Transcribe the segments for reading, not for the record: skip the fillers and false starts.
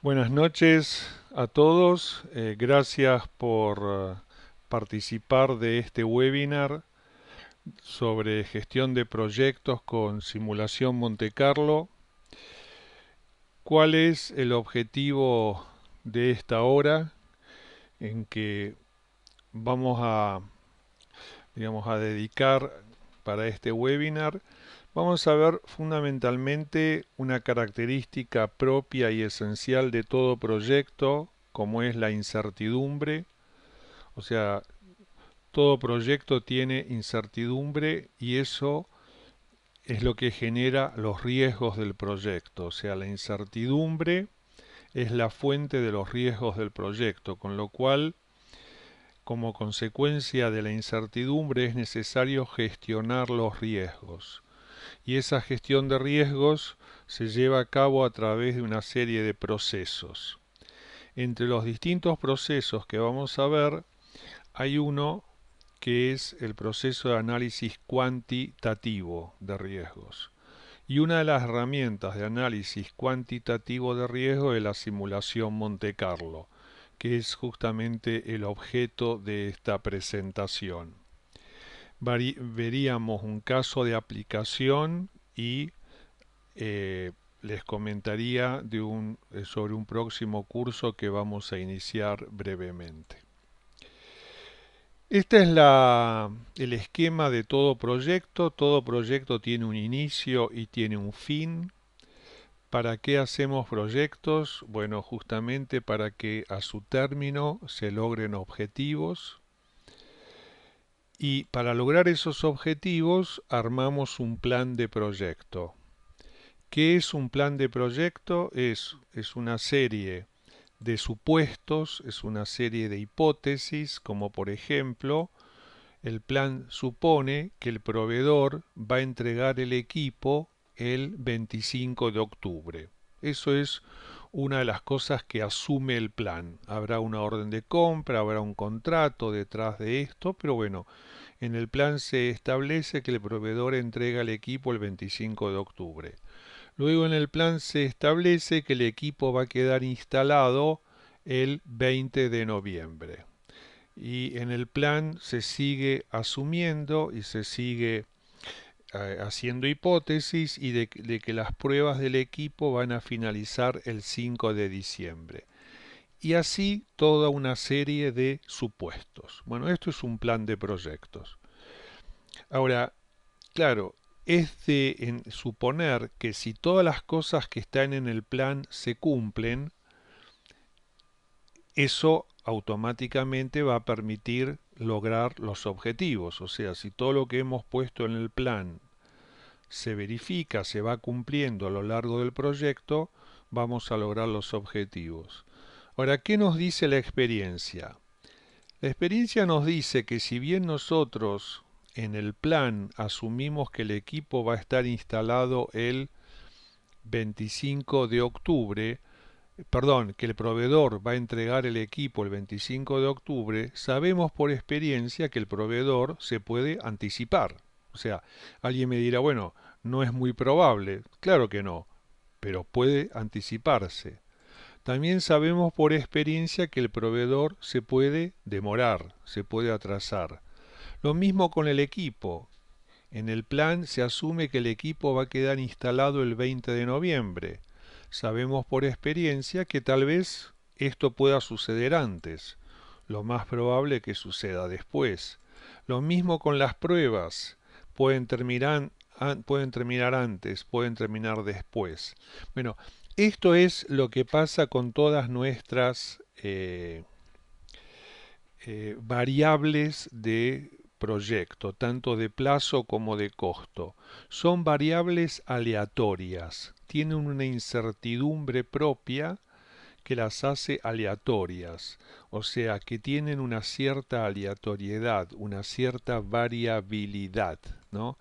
Buenas noches a todos. Gracias por participar de este webinar sobre gestión de proyectos con simulación Monte Carlo. ¿Cuál es el objetivo de esta hora en que vamos a dedicar para este webinar? Vamos a ver fundamentalmente una característica propia y esencial de todo proyecto, como es la incertidumbre. O sea, todo proyecto tiene incertidumbre y eso es lo que genera los riesgos del proyecto. O sea, la incertidumbre es la fuente de los riesgos del proyecto, con lo cual, como consecuencia de la incertidumbre, es necesario gestionar los riesgos. Y esa gestión de riesgos se lleva a cabo a través de una serie de procesos. Entre los distintos procesos que vamos a ver, hay uno que es el proceso de análisis cuantitativo de riesgos. Y una de las herramientas de análisis cuantitativo de riesgo es la simulación Monte Carlo, que es justamente el objeto de esta presentación. Veríamos un caso de aplicación y les comentaría sobre un próximo curso que vamos a iniciar brevemente. Este es el esquema de todo proyecto. Todo proyecto tiene un inicio y tiene un fin. ¿Para qué hacemos proyectos? Bueno, justamente para que a su término se logren objetivos. Y para lograr esos objetivos armamos un plan de proyecto. ¿Qué es un plan de proyecto? Es una serie de supuestos, es una serie de hipótesis, como por ejemplo, el plan supone que el proveedor va a entregar el equipo el 25 de octubre. Eso es una de las cosas que asume el plan. Habrá una orden de compra, habrá un contrato detrás de esto, pero bueno, en el plan se establece que el proveedor entrega el equipo el 25 de octubre. Luego en el plan se establece que el equipo va a quedar instalado el 20 de noviembre. Y en el plan se sigue asumiendo y se sigue haciendo hipótesis y de que las pruebas del equipo van a finalizar el 5 de diciembre. Y así toda una serie de supuestos. Bueno, esto es un plan de proyectos. Ahora, claro, es de suponer que si todas las cosas que están en el plan se cumplen, eso automáticamente va a permitir lograr los objetivos. O sea, si todo lo que hemos puesto en el plan se verifica, se va cumpliendo a lo largo del proyecto, vamos a lograr los objetivos. Ahora, ¿qué nos dice la experiencia? La experiencia nos dice que si bien nosotros en el plan asumimos que el equipo va a estar instalado el 25 de octubre, perdón, que el proveedor va a entregar el equipo el 25 de octubre, sabemos por experiencia que el proveedor se puede anticipar. O sea, alguien me dirá, bueno, no es muy probable. Claro que no, pero puede anticiparse. También sabemos por experiencia que el proveedor se puede demorar, se puede atrasar. Lo mismo con el equipo. En el plan se asume que el equipo va a quedar instalado el 20 de noviembre. Sabemos por experiencia que tal vez esto pueda suceder antes. Lo más probable que suceda después. Lo mismo con las pruebas. Pueden terminar antes, pueden terminar después. Bueno, esto es lo que pasa con todas nuestras variables de proyecto, tanto de plazo como de costo. Son variables aleatorias, tienen una incertidumbre propia que las hace aleatorias, o sea, que tienen una cierta aleatoriedad, una cierta variabilidad, ¿no?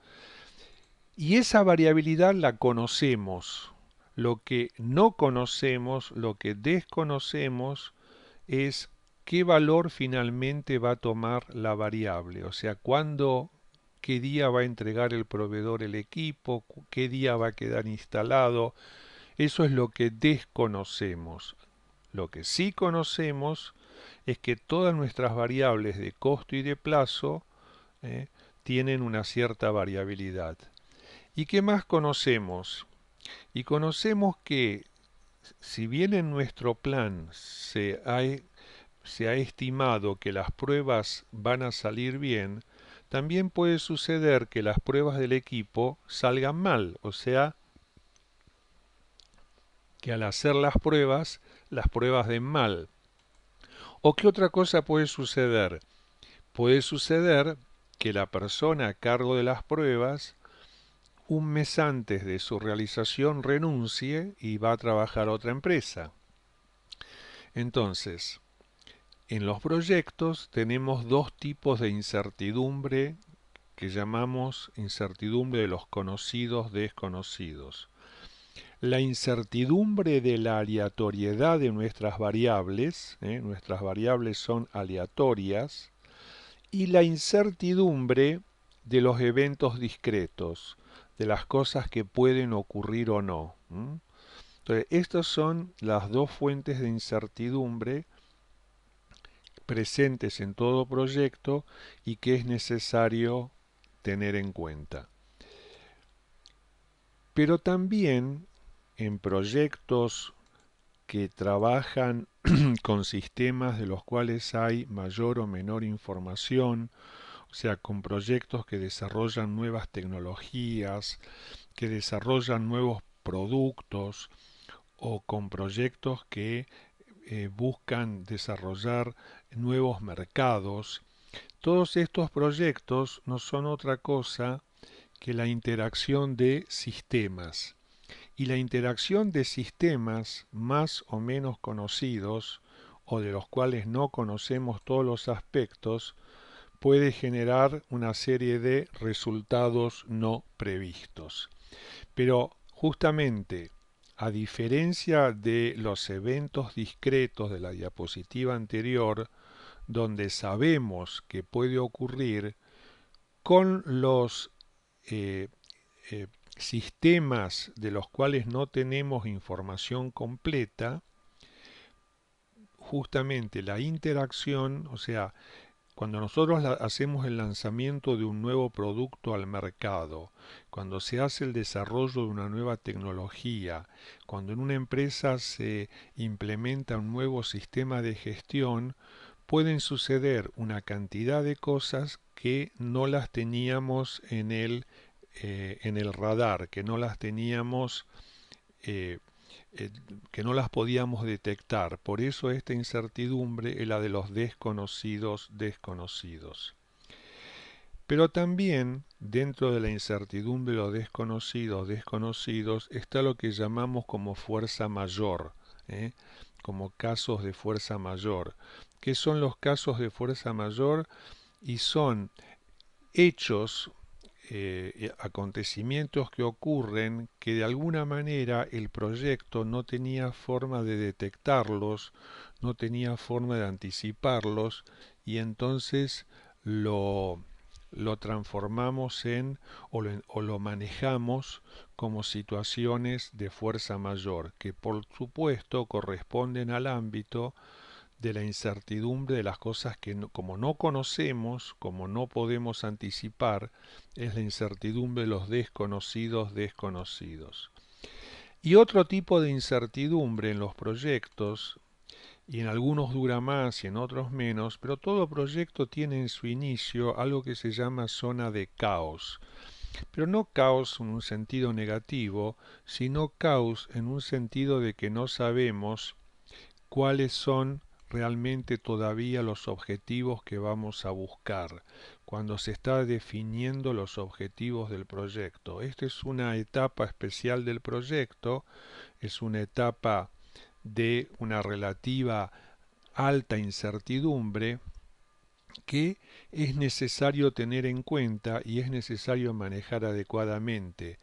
Y esa variabilidad la conocemos. Lo que no conocemos, lo que desconocemos, es qué valor finalmente va a tomar la variable, o sea, cuándo, qué día va a entregar el proveedor el equipo, qué día va a quedar instalado. Eso es lo que desconocemos. Lo que sí conocemos es que todas nuestras variables de costo y de plazo ¿eh? tienen una cierta variabilidad. ¿Y qué más conocemos? Y conocemos que si bien en nuestro plan se ha estimado que las pruebas van a salir bien, también puede suceder que las pruebas del equipo salgan mal, o sea, que al hacer las pruebas den mal. ¿O qué otra cosa puede suceder? Puede suceder que la persona a cargo de las pruebas, un mes antes de su realización, renuncie y va a trabajar a otra empresa. Entonces, en los proyectos tenemos dos tipos de incertidumbre que llamamos incertidumbre de los conocidos desconocidos. La incertidumbre de la aleatoriedad de nuestras variables son aleatorias, y la incertidumbre de los eventos discretos, de las cosas que pueden ocurrir o no. Entonces, estas son las dos fuentes de incertidumbre presentes en todo proyecto y que es necesario tener en cuenta. Pero también en proyectos que trabajan con sistemas de los cuales hay mayor o menor información, o sea, con proyectos que desarrollan nuevas tecnologías, que desarrollan nuevos productos, o con proyectos que buscan desarrollar nuevos mercados. Todos estos proyectos no son otra cosa que la interacción de sistemas. Y la interacción de sistemas más o menos conocidos, o de los cuales no conocemos todos los aspectos, puede generar una serie de resultados no previstos. Pero justamente, a diferencia de los eventos discretos de la diapositiva anterior, donde sabemos que puede ocurrir, con los eh, eh, sistemas de los cuales no tenemos información completa, justamente la interacción, o sea, cuando nosotros hacemos el lanzamiento de un nuevo producto al mercado, cuando se hace el desarrollo de una nueva tecnología, cuando en una empresa se implementa un nuevo sistema de gestión, pueden suceder una cantidad de cosas que no las teníamos en el radar, que no las teníamos eh, que no las podíamos detectar. Por eso esta incertidumbre es la de los desconocidos desconocidos. Pero también dentro de la incertidumbre de los desconocidos desconocidos está lo que llamamos como fuerza mayor, como casos de fuerza mayor. ¿Qué son los casos de fuerza mayor? Y son hechos, acontecimientos que ocurren que de alguna manera el proyecto no tenía forma de detectarlos, no tenía forma de anticiparlos, y entonces lo, lo transformamos o lo manejamos como situaciones de fuerza mayor, que por supuesto corresponden al ámbito de la incertidumbre de las cosas que como no conocemos, como no podemos anticipar, es la incertidumbre de los desconocidos desconocidos. Y otro tipo de incertidumbre en los proyectos, y en algunos dura más y en otros menos, pero todo proyecto tiene en su inicio algo que se llama zona de caos. Pero no caos en un sentido negativo, sino caos en un sentido de que no sabemos cuáles son realmente todavía los objetivos que vamos a buscar cuando se está definiendo los objetivos del proyecto. Esta es una etapa especial del proyecto, es una etapa de una relativa alta incertidumbre que es necesario tener en cuenta y es necesario manejar adecuadamente.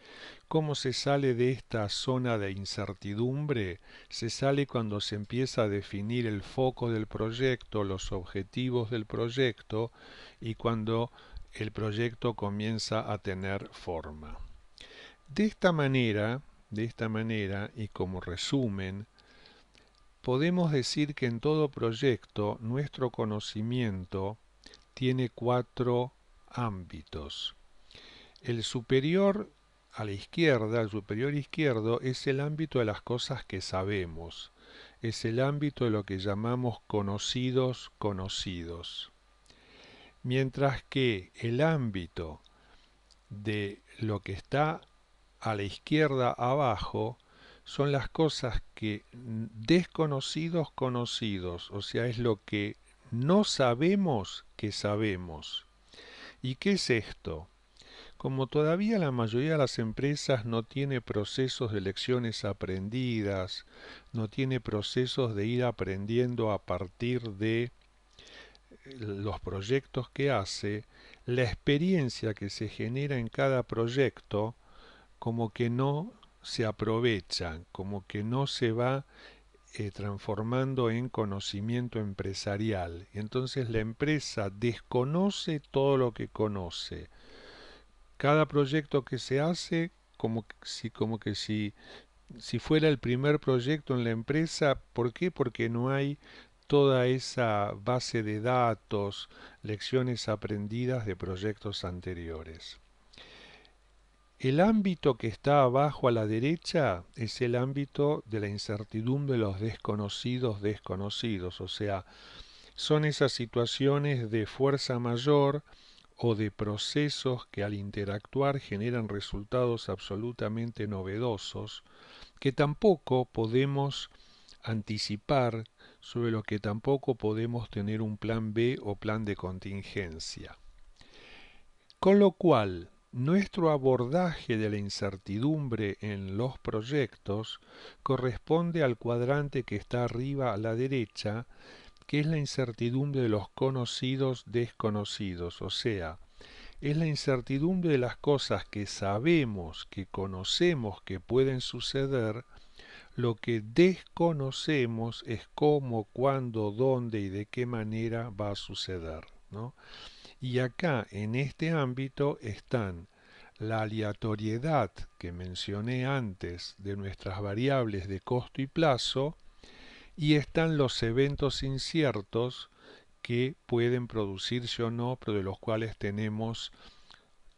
¿Cómo se sale de esta zona de incertidumbre? Se sale cuando se empieza a definir el foco del proyecto, los objetivos del proyecto y cuando el proyecto comienza a tener forma. De esta manera, de esta manera y como resumen, podemos decir que en todo proyecto nuestro conocimiento tiene 4 ámbitos. El superior a la izquierda, el superior izquierdo, es el ámbito de las cosas que sabemos. Es el ámbito de lo que llamamos conocidos conocidos. Mientras que el ámbito de lo que está a la izquierda abajo son las cosas que desconocidos conocidos, o sea, es lo que no sabemos que sabemos. ¿Y qué es esto? Como todavía la mayoría de las empresas no tiene procesos de lecciones aprendidas, no tiene procesos de ir aprendiendo a partir de los proyectos que hace, la experiencia que se genera en cada proyecto como que no se aprovecha, como que no se va transformando en conocimiento empresarial. Y entonces la empresa desconoce todo lo que conoce. Cada proyecto que se hace, como que si fuera el primer proyecto en la empresa. ¿Por qué? Porque no hay toda esa base de datos, lecciones aprendidas de proyectos anteriores. El ámbito que está abajo a la derecha es el ámbito de la incertidumbre de los desconocidos desconocidos, o sea, son esas situaciones de fuerza mayor o de procesos que al interactuar generan resultados absolutamente novedosos que tampoco podemos anticipar, sobre lo que tampoco podemos tener un plan B o plan de contingencia. Con lo cual, nuestro abordaje de la incertidumbre en los proyectos corresponde al cuadrante que está arriba a la derecha, que es la incertidumbre de los conocidos desconocidos, o sea, es la incertidumbre de las cosas que sabemos, que conocemos que pueden suceder. Lo que desconocemos es cómo, cuándo, dónde y de qué manera va a suceder, ¿no? Y acá, en este ámbito, están la aleatoriedad que mencioné antes de nuestras variables de costo y plazo, y están los eventos inciertos que pueden producirse o no, pero de los cuales tenemos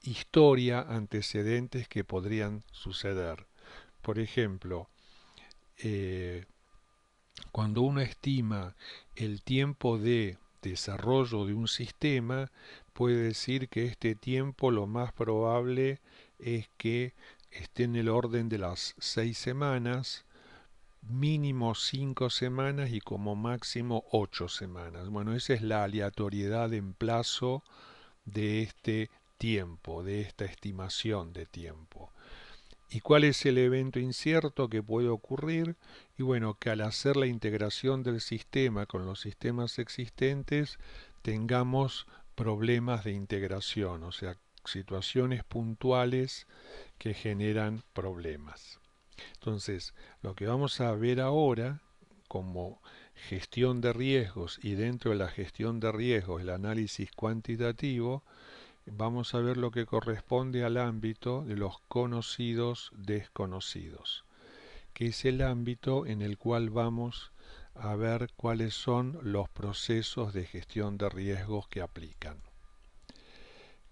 historia, antecedentes que podrían suceder. Por ejemplo, eh, cuando uno estima el tiempo de desarrollo de un sistema, puede decir que este tiempo lo más probable es que esté en el orden de las 6 semanas, mínimo 5 semanas y como máximo 8 semanas. Bueno, esa es la aleatoriedad en plazo de este tiempo, de esta estimación de tiempo. ¿Y cuál es el evento incierto que puede ocurrir? Y bueno, que al hacer la integración del sistema con los sistemas existentes tengamos problemas de integración, o sea, situaciones puntuales que generan problemas. Entonces, lo que vamos a ver ahora como gestión de riesgos y dentro de la gestión de riesgos el análisis cuantitativo, vamos a ver lo que corresponde al ámbito de los conocidos desconocidos, que es el ámbito en el cual vamos a ver cuáles son los procesos de gestión de riesgos que aplican.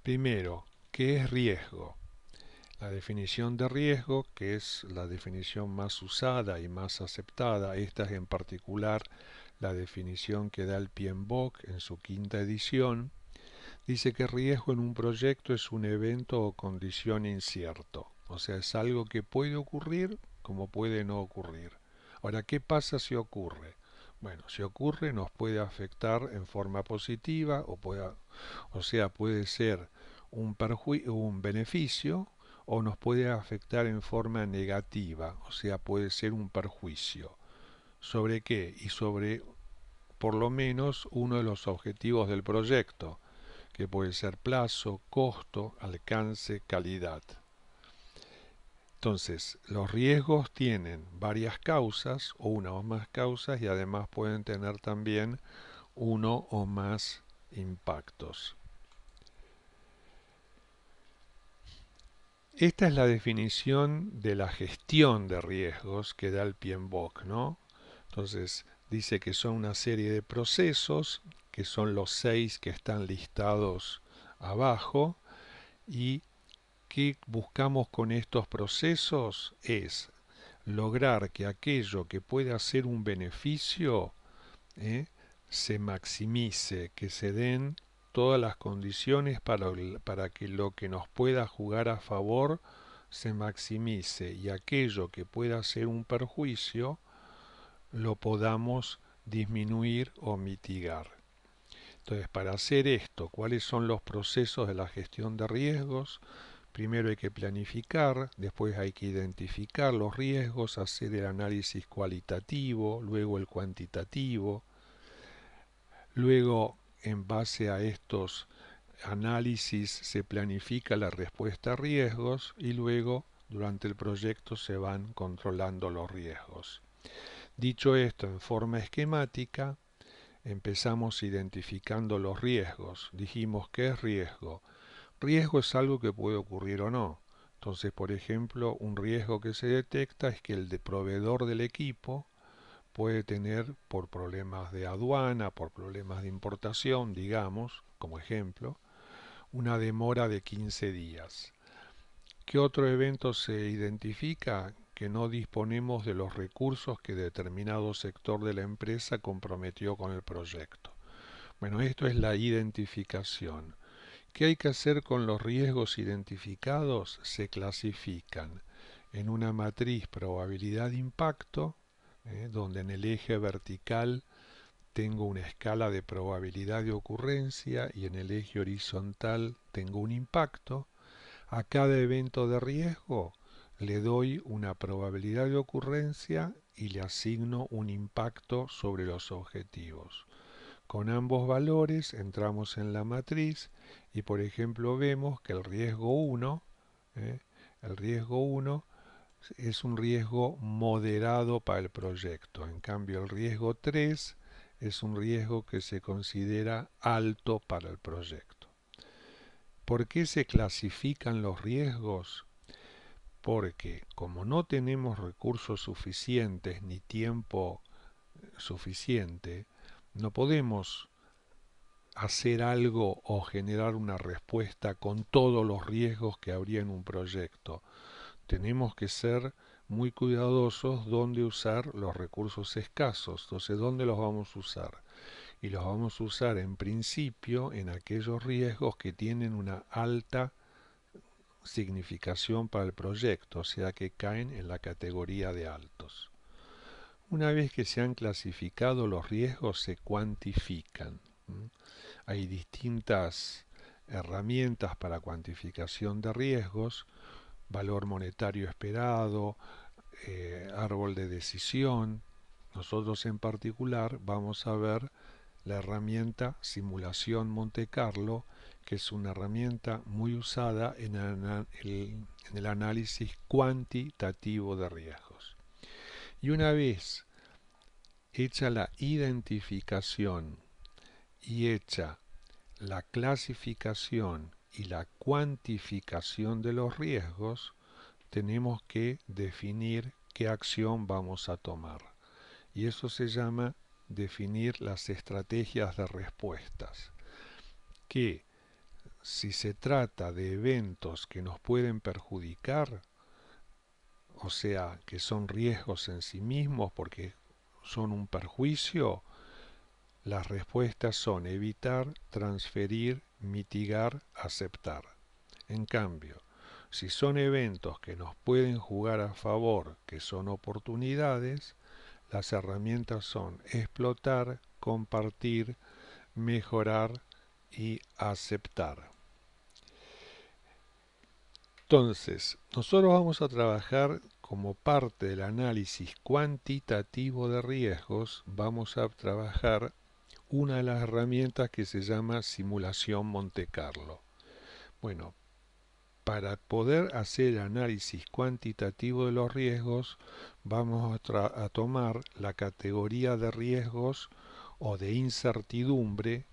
Primero, ¿qué es riesgo? La definición de riesgo, que es la definición más usada y más aceptada, esta es en particular la definición que da el PMBOK en su quinta edición, dice que riesgo en un proyecto es un evento o condición incierto, o sea, es algo que puede ocurrir como puede no ocurrir. Ahora, ¿qué pasa si ocurre? Bueno, si ocurre nos puede afectar en forma positiva o sea, puede ser un beneficio o nos puede afectar en forma negativa, o sea, puede ser un perjuicio. ¿Sobre qué? Y sobre por lo menos uno de los objetivos del proyecto, que puede ser plazo, costo, alcance, calidad. Entonces, los riesgos tienen varias causas o una o más causas y además pueden tener también uno o más impactos. Esta es la definición de la gestión de riesgos que da el PMBOK, ¿no? Entonces, dice que son una serie de procesos, que son los 6 que están listados abajo, y ¿qué buscamos con estos procesos? Es lograr que aquello que pueda ser un beneficio ¿eh? se maximice, que se den todas las condiciones para que lo que nos pueda jugar a favor se maximice y aquello que pueda ser un perjuicio lo podamos disminuir o mitigar. Entonces, para hacer esto, ¿cuáles son los procesos de la gestión de riesgos? Primero hay que planificar, después hay que identificar los riesgos, hacer el análisis cualitativo, luego el cuantitativo. Luego, en base a estos análisis, se planifica la respuesta a riesgos y luego, durante el proyecto, se van controlando los riesgos. Dicho esto en forma esquemática, empezamos identificando los riesgos. Dijimos, ¿qué es riesgo? Riesgo es algo que puede ocurrir o no. Entonces, por ejemplo, un riesgo que se detecta es que el proveedor del equipo puede tener, por problemas de aduana, por problemas de importación, digamos, como ejemplo, una demora de 15 días. ¿Qué otro evento se identifica? Que no disponemos de los recursos que determinado sector de la empresa comprometió con el proyecto. Bueno, esto es la identificación. ¿Qué hay que hacer con los riesgos identificados? Se clasifican en una matriz probabilidad de impacto, donde en el eje vertical tengo una escala de probabilidad de ocurrencia y en el eje horizontal tengo un impacto. A cada evento de riesgo le doy una probabilidad de ocurrencia y le asigno un impacto sobre los objetivos. Con ambos valores entramos en la matriz y por ejemplo vemos que ¿eh? el riesgo 1 es un riesgo moderado para el proyecto. En cambio, el riesgo 3 es un riesgo que se considera alto para el proyecto. ¿Por qué se clasifican los riesgos? Porque como no tenemos recursos suficientes ni tiempo suficiente, no podemos hacer algo o generar una respuesta con todos los riesgos que habría en un proyecto. Tenemos que ser muy cuidadosos dónde usar los recursos escasos. Entonces, ¿dónde los vamos a usar? Y los vamos a usar en principio en aquellos riesgos que tienen una alta significación para el proyecto, o sea que caen en la categoría de altos. Una vez que se han clasificado los riesgos, se cuantifican. Hay distintas herramientas para cuantificación de riesgos, valor monetario esperado, árbol de decisión. Nosotros en particular vamos a ver la herramienta simulación Monte Carlo, que es una herramienta muy usada en el análisis cuantitativo de riesgos. Y una vez hecha la identificación y hecha la clasificación y la cuantificación de los riesgos, tenemos que definir qué acción vamos a tomar. Y eso se llama definir las estrategias de respuestas. Que si se trata de eventos que nos pueden perjudicar, o sea, que son riesgos en sí mismos porque son un perjuicio, las respuestas son evitar, transferir, mitigar, aceptar. En cambio, si son eventos que nos pueden jugar a favor, que son oportunidades, las herramientas son explotar, compartir, mejorar y aceptar. Entonces, nosotros vamos a trabajar como parte del análisis cuantitativo de riesgos, vamos a trabajar una de las herramientas que se llama simulación Monte Carlo. Bueno, para poder hacer análisis cuantitativo de los riesgos, vamos a tomar la categoría de riesgos o de incertidumbre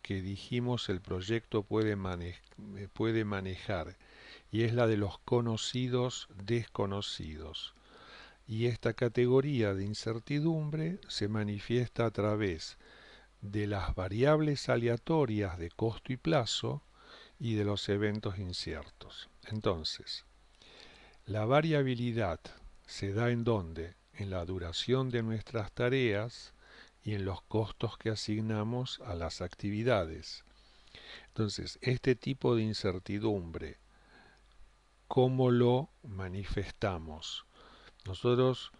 que dijimos el proyecto puede manejar y es la de los conocidos desconocidos. Y esta categoría de incertidumbre se manifiesta a través de las variables aleatorias de costo y plazo y de los eventos inciertos. Entonces, la variabilidad se da ¿en dónde? En la duración de nuestras tareas y en los costos que asignamos a las actividades. Entonces, este tipo de incertidumbre, ¿cómo lo manifestamos? Nosotros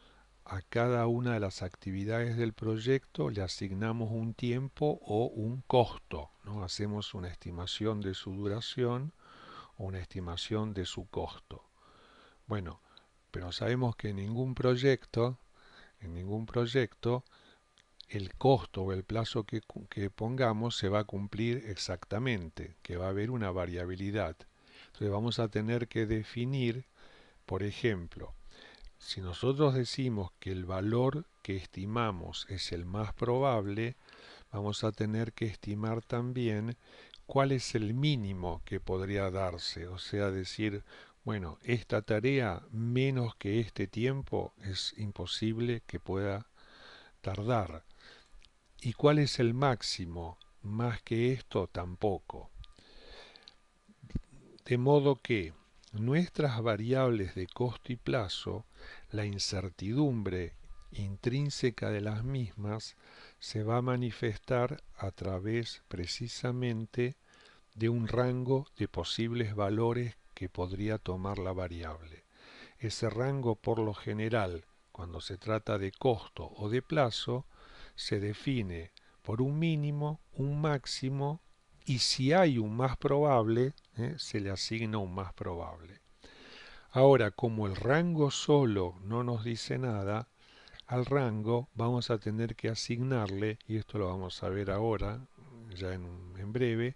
a cada una de las actividades del proyecto le asignamos un tiempo o un costo, ¿no? Hacemos una estimación de su duración o una estimación de su costo. Bueno, pero sabemos que en ningún proyecto, el costo o el plazo que pongamos se va a cumplir exactamente, que va a haber una variabilidad. Entonces vamos a tener que definir, por ejemplo, si nosotros decimos que el valor que estimamos es el más probable, vamos a tener que estimar también cuál es el mínimo que podría darse, o sea, decir, bueno, esta tarea menos que este tiempo es imposible que pueda tardar. ¿Y cuál es el máximo? Más que esto tampoco. De modo que nuestras variables de costo y plazo, la incertidumbre intrínseca de las mismas, se va a manifestar a través precisamente de un rango de posibles valores que podría tomar la variable. Ese rango, por lo general, cuando se trata de costo o de plazo, se define por un mínimo, un máximo, y si hay un más probable, se le asigna un más probable. Ahora, como el rango solo no nos dice nada, al rango vamos a tener que asignarle, y esto lo vamos a ver ahora, ya en breve,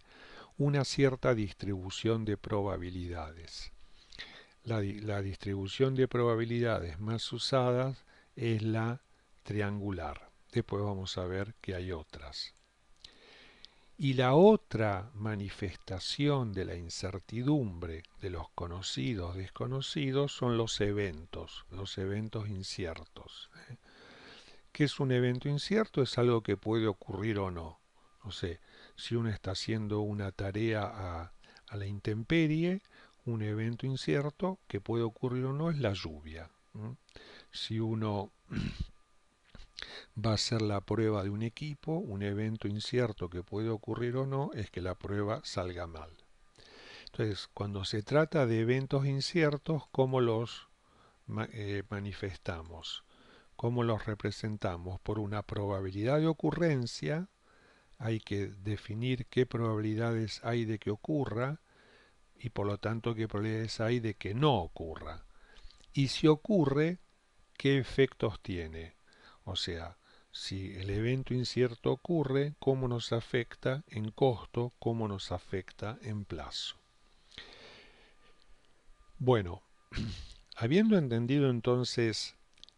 una cierta distribución de probabilidades. La distribución de probabilidades más usadas es la triangular. Después vamos a ver que hay otras. Y la otra manifestación de la incertidumbre de los conocidos desconocidos son los eventos inciertos. ¿Qué es un evento incierto? Es algo que puede ocurrir o no. No sé, si uno está haciendo una tarea a la intemperie, un evento incierto que puede ocurrir o no es la lluvia. Si uno va a hacer la prueba de un equipo, un evento incierto que puede ocurrir o no es que la prueba salga mal. Entonces, cuando se trata de eventos inciertos, ¿cómo los manifestamos? ¿Cómo los representamos? Por una probabilidad de ocurrencia, hay que definir qué probabilidades hay de que ocurra y por lo tanto qué probabilidades hay de que no ocurra. Y si ocurre, ¿qué efectos tiene? O sea, si el evento incierto ocurre, ¿cómo nos afecta en costo? ¿Cómo nos afecta en plazo? Bueno, habiendo entendido entonces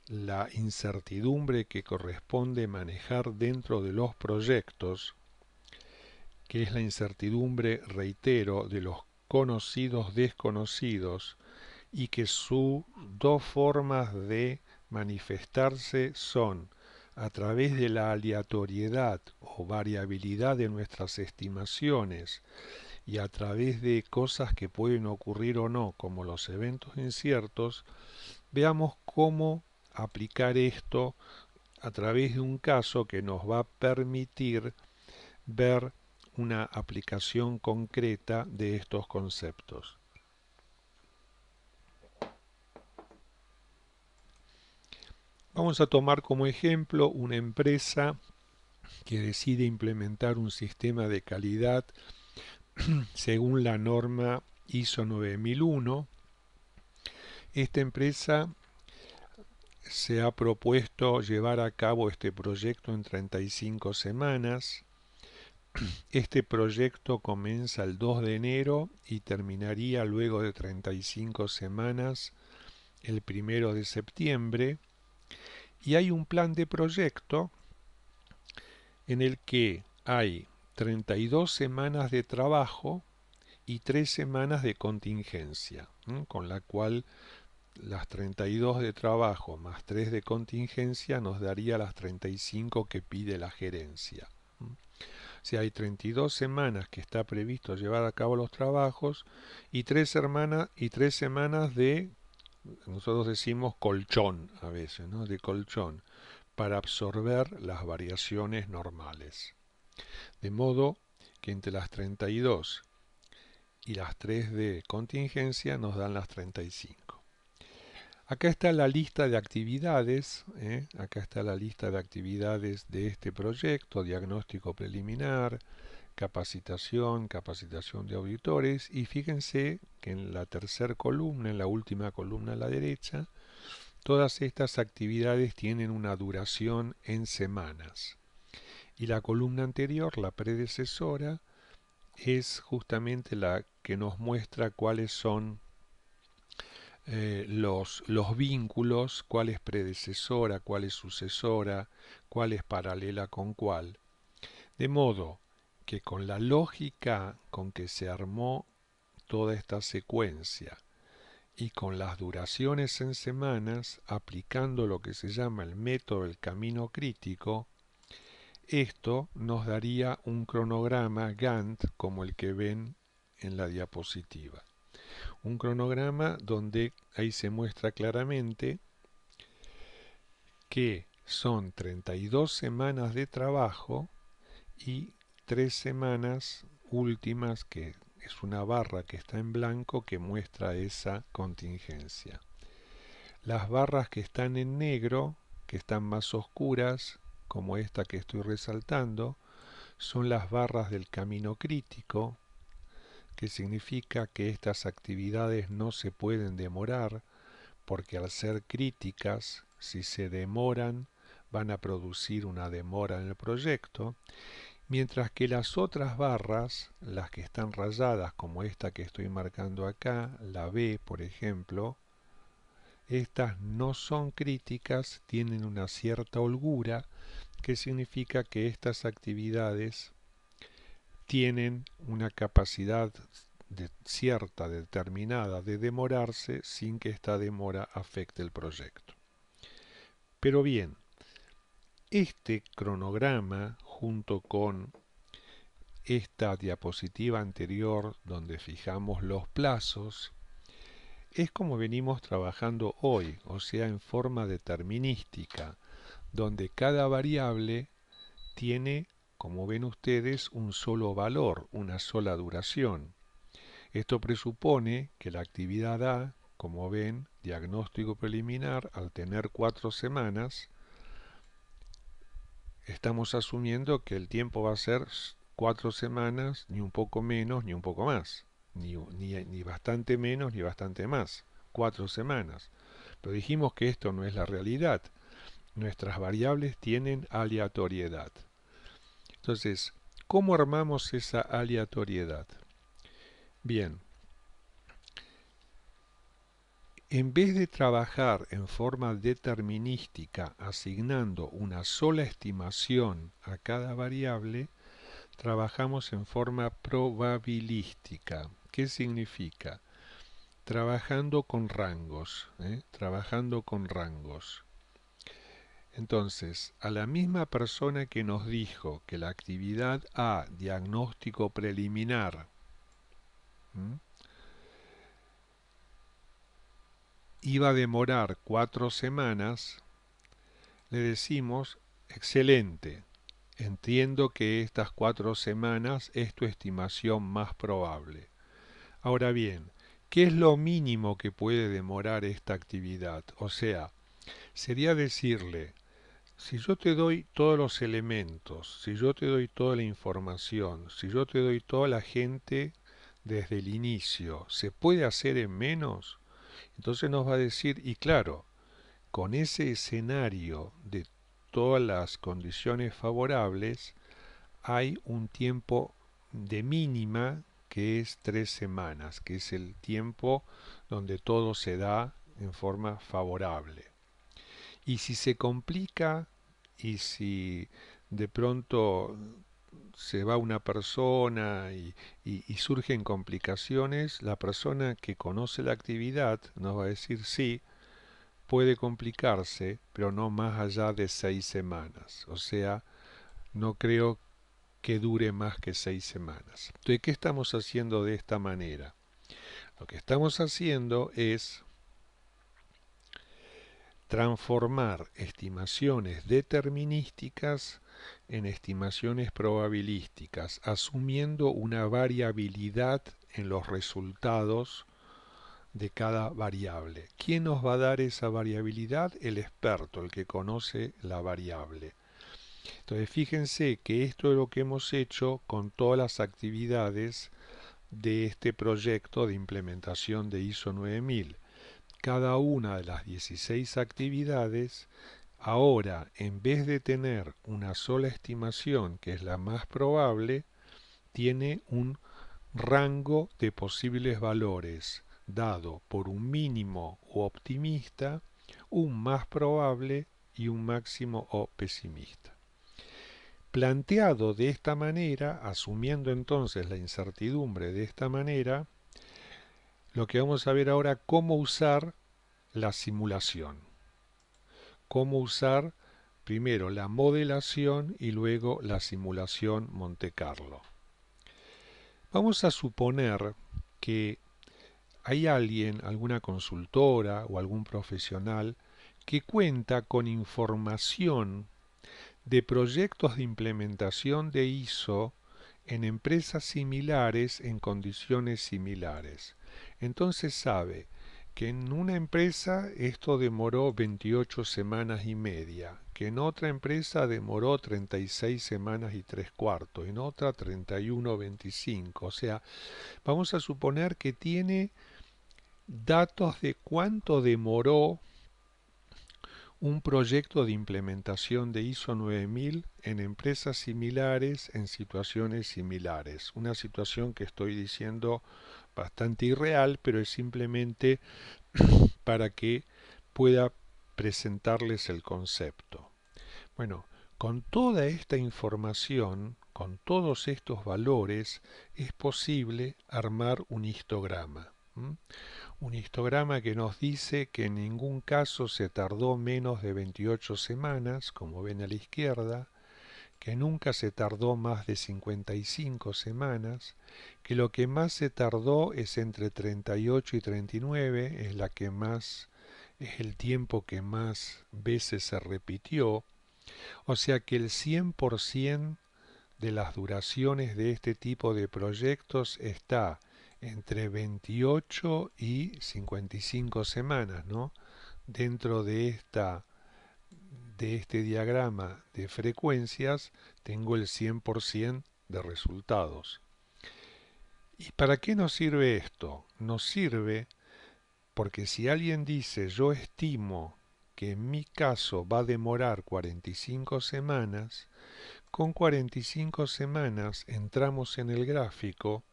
la incertidumbre que corresponde manejar dentro de los proyectos, que es la incertidumbre, reitero, de los conocidos desconocidos, y que sus dos formas de manifestarse son a través de la aleatoriedad o variabilidad de nuestras estimaciones y a través de cosas que pueden ocurrir o no, como los eventos inciertos, veamos cómo aplicar esto a través de un caso que nos va a permitir ver una aplicación concreta de estos conceptos. Vamos a tomar como ejemplo una empresa que decide implementar un sistema de calidad según la norma ISO 9001. Esta empresa se ha propuesto llevar a cabo este proyecto en 35 semanas. Este proyecto comienza el 2 de enero y terminaría luego de 35 semanas el 1 de septiembre. Y hay un plan de proyecto en el que hay 32 semanas de trabajo y 3 semanas de contingencia, con la cual las 32 de trabajo más 3 de contingencia nos daría las 35 que pide la gerencia. Si hay 32 semanas que está previsto llevar a cabo los trabajos y 3 semanas de, nosotros decimos colchón a veces, ¿no? De colchón, para absorber las variaciones normales. De modo que entre las 32 y las 3 de contingencia nos dan las 35. Acá está la lista de actividades, acá está la lista de actividades de este proyecto: diagnóstico preliminar, capacitación, capacitación de auditores, y fíjense que en la tercera columna, en la última columna a la derecha, todas estas actividades tienen una duración en semanas. Y la columna anterior, la predecesora, es justamente la que nos muestra cuáles son los vínculos, cuál es predecesora, cuál es sucesora, cuál es paralela con cuál. De modo que con la lógica con que se armó toda esta secuencia y con las duraciones en semanas, aplicando lo que se llama el método del camino crítico, esto nos daría un cronograma Gantt como el que ven en la diapositiva. Un cronograma donde ahí se muestra claramente que son 32 semanas de trabajo y 3 semanas últimas, que es una barra que está en blanco que muestra esa contingencia. Las barras que están en negro, que están más oscuras, como esta que estoy resaltando, son las barras del camino crítico, que significa que estas actividades no se pueden demorar, porque al ser críticas, si se demoran, van a producir una demora en el proyecto, mientras que las otras barras, las que están rayadas, como esta que estoy marcando acá, la B, por ejemplo, estas no son críticas, tienen una cierta holgura, que significa que estas actividades tienen una capacidad cierta, determinada, de demorarse sin que esta demora afecte el proyecto. Pero bien, este cronograma, junto con esta diapositiva anterior donde fijamos los plazos, es como venimos trabajando hoy, o sea, en forma determinística, donde cada variable tiene, como ven ustedes, un solo valor, una sola duración. Esto presupone que la actividad A, como ven, diagnóstico preliminar, al tener 4 semanas, estamos asumiendo que el tiempo va a ser 4 semanas, ni un poco menos, ni un poco más, ni bastante menos, ni bastante más, 4 semanas. Pero dijimos que esto no es la realidad. Nuestras variables tienen aleatoriedad. Entonces, ¿cómo armamos esa aleatoriedad? Bien, en vez de trabajar en forma determinística asignando una sola estimación a cada variable, trabajamos en forma probabilística. ¿Qué significa? Trabajando con rangos, trabajando con rangos. Entonces, a la misma persona que nos dijo que la actividad A, diagnóstico preliminar, iba a demorar 4 semanas, le decimos: excelente, entiendo que estas 4 semanas es tu estimación más probable. Ahora bien, ¿qué es lo mínimo que puede demorar esta actividad? O sea, sería decirle: si yo te doy todos los elementos, si yo te doy toda la información, si yo te doy toda la gente desde el inicio, ¿se puede hacer en menos? Entonces nos va a decir: y claro, con ese escenario de todas las condiciones favorables, hay un tiempo de mínima que es 3 semanas, que es el tiempo donde todo se da en forma favorable. Y si se complica y si de pronto se va una persona y surgen complicaciones, la persona que conoce la actividad nos va a decir sí, puede complicarse, pero no más allá de 6 semanas. O sea, no creo que dure más que 6 semanas. Entonces, ¿qué estamos haciendo de esta manera? Lo que estamos haciendo es transformar estimaciones determinísticas en estimaciones probabilísticas, asumiendo una variabilidad en los resultados de cada variable. ¿Quién nos va a dar esa variabilidad? El experto, el que conoce la variable. Entonces fíjense que esto es lo que hemos hecho con todas las actividades de este proyecto de implementación de ISO 9000. Cada una de las 16 actividades, ahora en vez de tener una sola estimación, que es la más probable, tiene un rango de posibles valores dado por un mínimo o optimista, un más probable y un máximo o pesimista. Planteado de esta manera, asumiendo entonces la incertidumbre de esta manera, lo que vamos a ver ahora cómo usar la simulación. Cómo usar primero la modelación y luego la simulación Monte Carlo. Vamos a suponer que hay alguien, alguna consultora o algún profesional que cuenta con información de proyectos de implementación de ISO en empresas similares en condiciones similares. Entonces sabe que en una empresa esto demoró 28 semanas y media, que en otra empresa demoró 36 semanas y 3/4, en otra 31,25. O sea, vamos a suponer que tiene datos de cuánto demoró un proyecto de implementación de ISO 9000 en empresas similares, en situaciones similares. Una situación que estoy diciendo bastante irreal, pero es simplemente para que pueda presentarles el concepto. Bueno, con toda esta información, con todos estos valores, es posible armar un histograma. Un histograma que nos dice que en ningún caso se tardó menos de 28 semanas, como ven a la izquierda, que nunca se tardó más de 55 semanas, que lo que más se tardó es entre 38 y 39, es la que más es el tiempo que más veces se repitió, o sea que el 100% de las duraciones de este tipo de proyectos está entre 28 y 55 semanas, ¿no? Dentro de este diagrama de frecuencias tengo el 100% de resultados. ¿Y para qué nos sirve esto? Nos sirve porque si alguien dice yo estimo que en mi caso va a demorar 45 semanas, con 45 semanas entramos en el gráfico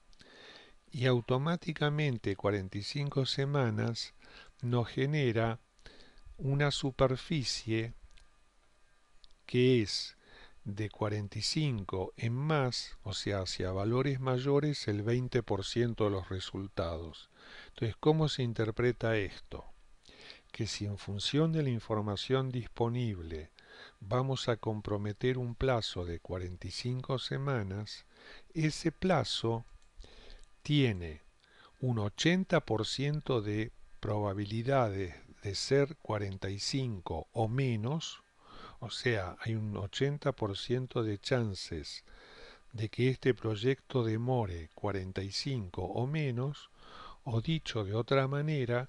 y automáticamente 45 semanas nos genera una superficie que es de 45 en más, o sea, hacia valores mayores, el 20% de los resultados. Entonces, ¿cómo se interpreta esto? Que si en función de la información disponible vamos a comprometer un plazo de 45 semanas, ese plazo tiene un 80% de probabilidades de ser 45 o menos, o sea, hay un 80% de chances de que este proyecto demore 45 o menos, o dicho de otra manera,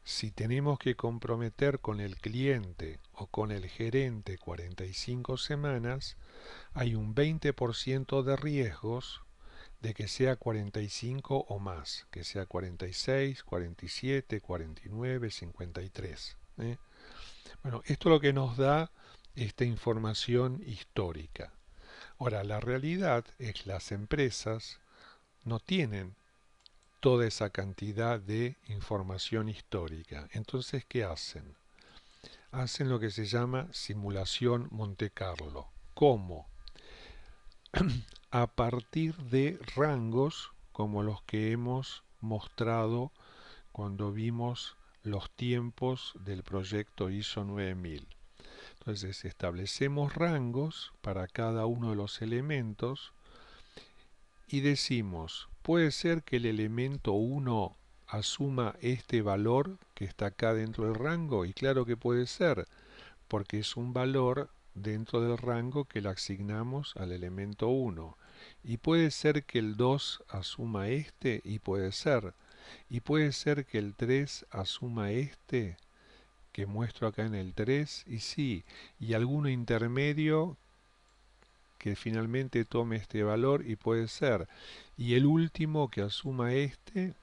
si tenemos que comprometer con el cliente o con el gerente 45 semanas, hay un 20% de riesgos de que sea 45 o más, que sea 46, 47, 49, 53. Bueno, esto es lo que nos da esta información histórica. Ahora, la realidad es que las empresas no tienen toda esa cantidad de información histórica. Entonces, ¿qué hacen? Hacen lo que se llama simulación Monte Carlo. ¿Cómo? a partir de rangos como los que hemos mostrado cuando vimos los tiempos del proyecto ISO 9000. Entonces establecemos rangos para cada uno de los elementos y decimos, puede ser que el elemento 1 asuma este valor que está acá dentro del rango, y claro que puede ser, porque es un valor dentro del rango que le asignamos al elemento 1. Y puede ser que el 2 asuma este, y puede ser. Y puede ser que el 3 asuma este, que muestro acá en el 3, y sí, y alguno intermedio que finalmente tome este valor, y puede ser. Y el último que asuma este.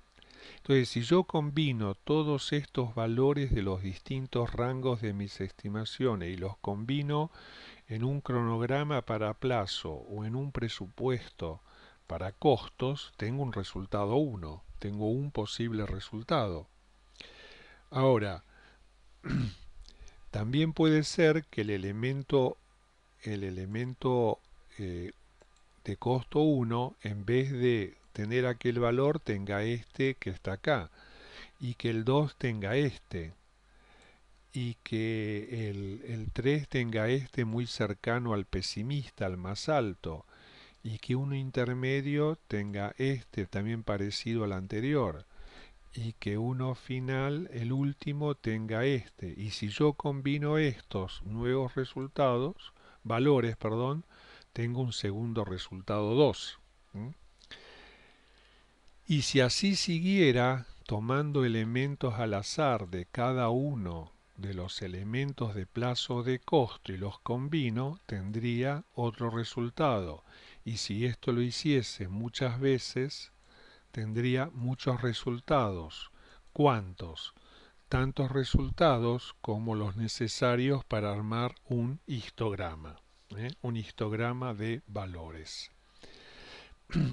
Entonces, si yo combino todos estos valores de los distintos rangos de mis estimaciones y los combino en un cronograma para plazo o en un presupuesto para costos, tengo un resultado 1, tengo un posible resultado. Ahora, también puede ser que el elemento de costo 1, en vez de tener aquel valor, tenga este que está acá, y que el 2 tenga este, y que el 3 tenga este muy cercano al pesimista, al más alto, y que uno intermedio tenga este también parecido al anterior, y que uno final, el último, tenga este. Y si yo combino estos nuevos resultados, valores, perdón, tengo un segundo resultado 2. Y si así siguiera, tomando elementos al azar de cada uno de los elementos de plazo de costo y los combino, tendría otro resultado. Y si esto lo hiciese muchas veces, tendría muchos resultados. ¿Cuántos? Tantos resultados como los necesarios para armar un histograma, un histograma de valores.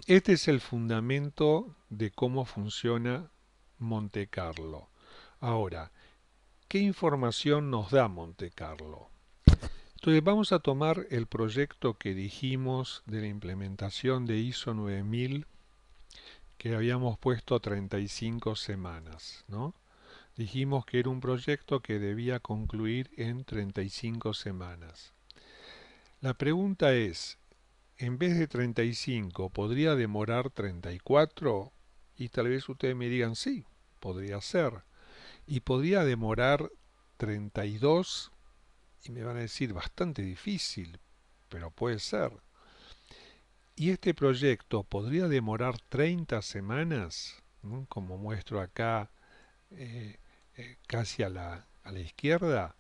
Este es el fundamento de cómo funciona Monte Carlo. Ahora, ¿qué información nos da Monte Carlo? Entonces vamos a tomar el proyecto que dijimos de la implementación de ISO 9000, que habíamos puesto 35 semanas, ¿no? Dijimos que era un proyecto que debía concluir en 35 semanas. La pregunta es, en vez de 35, ¿podría demorar 34? Y tal vez ustedes me digan, sí, podría ser. Y podría demorar 32, y me van a decir, bastante difícil, pero puede ser. Y este proyecto podría demorar 30 semanas, ¿no? Como muestro acá, eh, casi a la izquierda,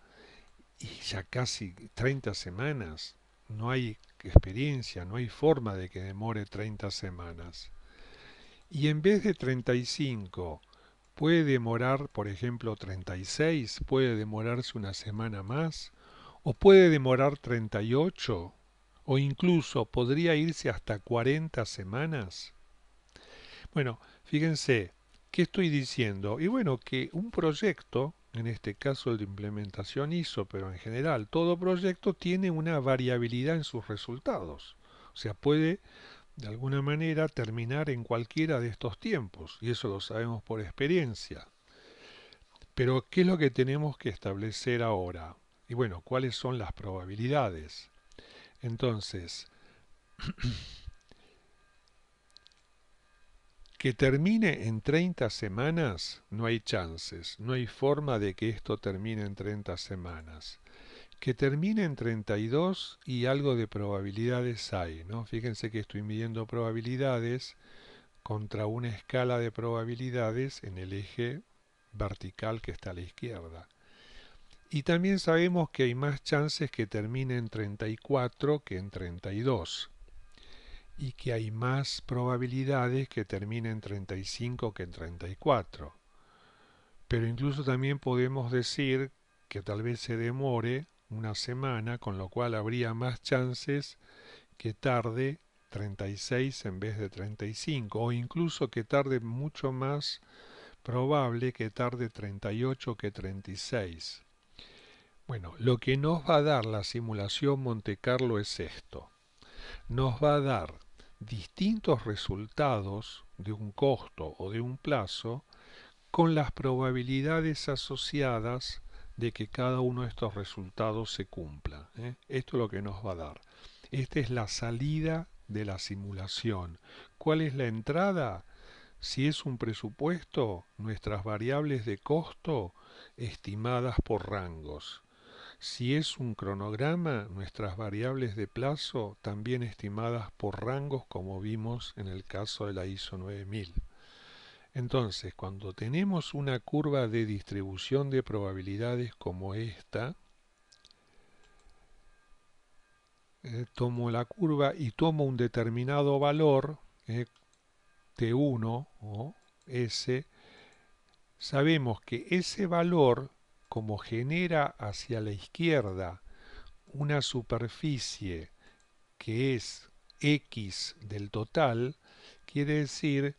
y ya casi 30 semanas. No hay experiencia, no hay forma de que demore 30 semanas. Y en vez de 35, puede demorar, por ejemplo, 36, puede demorarse una semana más, o puede demorar 38, o incluso podría irse hasta 40 semanas. Bueno, fíjense, ¿qué estoy diciendo? Y bueno, que un proyecto, en este caso el de implementación ISO, pero en general todo proyecto tiene una variabilidad en sus resultados. O sea, puede de alguna manera terminar en cualquiera de estos tiempos, y eso lo sabemos por experiencia. Pero, ¿qué es lo que tenemos que establecer ahora? Y bueno, ¿cuáles son las probabilidades? Entonces, que termine en 30 semanas, no hay chances, no hay forma de que esto termine en 30 semanas. Que termine en 32 y algo de probabilidades hay, ¿no? Fíjense que estoy midiendo probabilidades contra una escala de probabilidades en el eje vertical que está a la izquierda. Y también sabemos que hay más chances que termine en 34 que en 32. Y que hay más probabilidades que termine en 35 que en 34. Pero incluso también podemos decir que tal vez se demore una semana, con lo cual habría más chances que tarde 36 en vez de 35, o incluso que tarde mucho más probable que tarde 38 que 36. Bueno, lo que nos va a dar la simulación Monte Carlo es esto. nos va a dar distintos resultados de un costo o de un plazo con las probabilidades asociadas de que cada uno de estos resultados se cumpla, ¿eh? Esto es lo que nos va a dar. Esta es la salida de la simulación. ¿Cuál es la entrada? Si es un presupuesto, nuestras variables de costo estimadas por rangos. Si es un cronograma, nuestras variables de plazo también estimadas por rangos, como vimos en el caso de la ISO 9000. Entonces, cuando tenemos una curva de distribución de probabilidades como esta, tomo la curva y tomo un determinado valor, T1 o S, sabemos que ese valor, como genera hacia la izquierda una superficie que es X del total, quiere decir